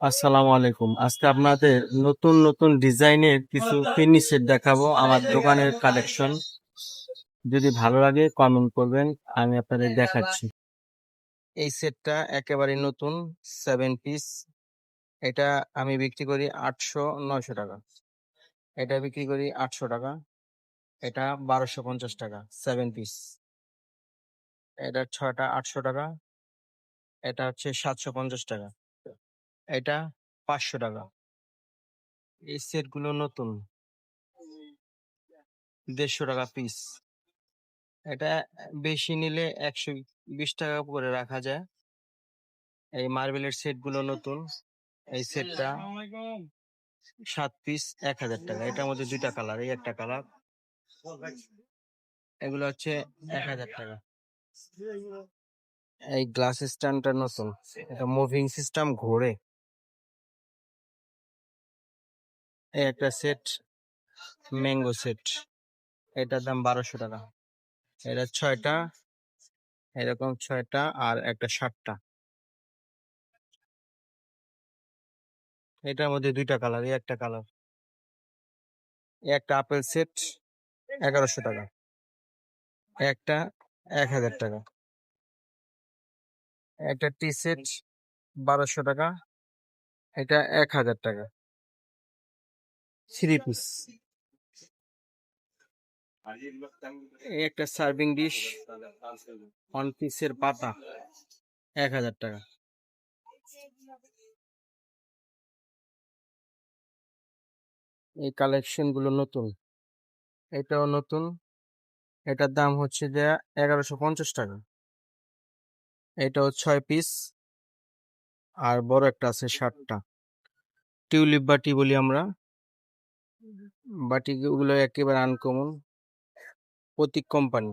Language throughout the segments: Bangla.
আসসালামু আলাইকুম। আজকে আপনাদের নতুন নতুন ডিজাইনের কিছু পিন্নি সেট দেখাবো, আমার দোকানের কালেকশন। যদি ভালো লাগে কমেন্ট করবেন, আমি আপনাদের দেখাচ্ছি। এই সেটটা একেবারে নতুন, 7 পিস। এটা আমি বিক্রি করি 800-900 টাকা। এটা বিক্রি করি 800 টাকা। এটা 1250 টাকা 7 পিস। এটা 6টা 800 টাকা। এটা হচ্ছে 750 টাকা। এটা 500 টাকা। এই সেটগুলো নতুন, 150 টাকা পিস। এটা বেশি নিলে 120 টাকা করে রাখা যায়। এই মার্বেলের সেট গুলো নতুন। এই সেটটা 7 পিস 1000 টাকা। এটার মধ্যে দুইটা কালার, এই একটা কালার। এগুলো হচ্ছে 1000 টাকা। এই গ্লাস স্ট্যান্ডটা নতুন, এটা মুভিং সিস্টেম ঘোরে। এই একটা সেট, ম্যাঙ্গো সেট। এটার দাম 1200 টাকা। এটা 6টা, এরকম 6টা আর একটা 7টা। এটার মধ্যে দুইটা কালার, এই একটা কালার। একটা আপেল সেট 1100 টাকা। একটা 1000 টাকা। একটা টি সেট 1200 টাকা। এটা 1000 টাকা। 3 পিস। এই একটা সার্ভিং ডিশ, 1 পিসের পাতা, 1000 টাকা। এই কালেকশন গুলো নতুন, এটাও নতুন। এটার দাম হচ্ছে যে 1150 টাকা। এটাও 6 পিস, আর বড় একটা আছে 7টা। টিউলিপ বাটি বলি আমরা। বাটি গুলো একেবারে আনকমন, প্রতীক কোম্পানি।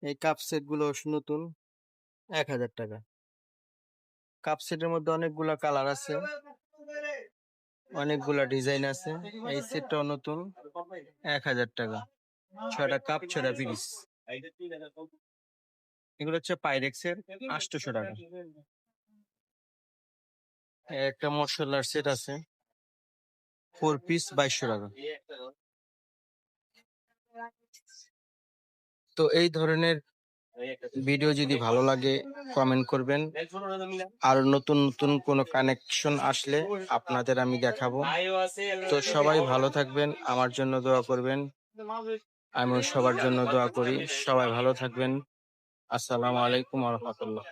এই কাপ সেট গুলো নতুন, 1000 টাকা। কাপ সেটের মধ্যে অনেকগুলা কালার আছে, অনেকগুলা ডিজাইন আছে। এই সেটটাও নতুন, 1000 টাকা। 6টা কাপ, 6টা পিস। এগুলো হচ্ছে পাইরেক্সের, 800 টাকা। একটা মশলার সেট আছে, 4 পিস, 2200 টাকা। তো এই ধরনের ভিডিও যদি ভালো লাগে কমেন্ট করবেন। আর নতুন নতুন কোনো কানেকশন আসলে আপনাদের আমি দেখাবো। তো সবাই ভালো থাকবেন, আমার জন্য দোয়া করবেন। আমিও সবার জন্য দোয়া করি। সবাই ভালো থাকবেন। আসসালামু আলাইকুম ওয়া রাহমাতুল্লাহ।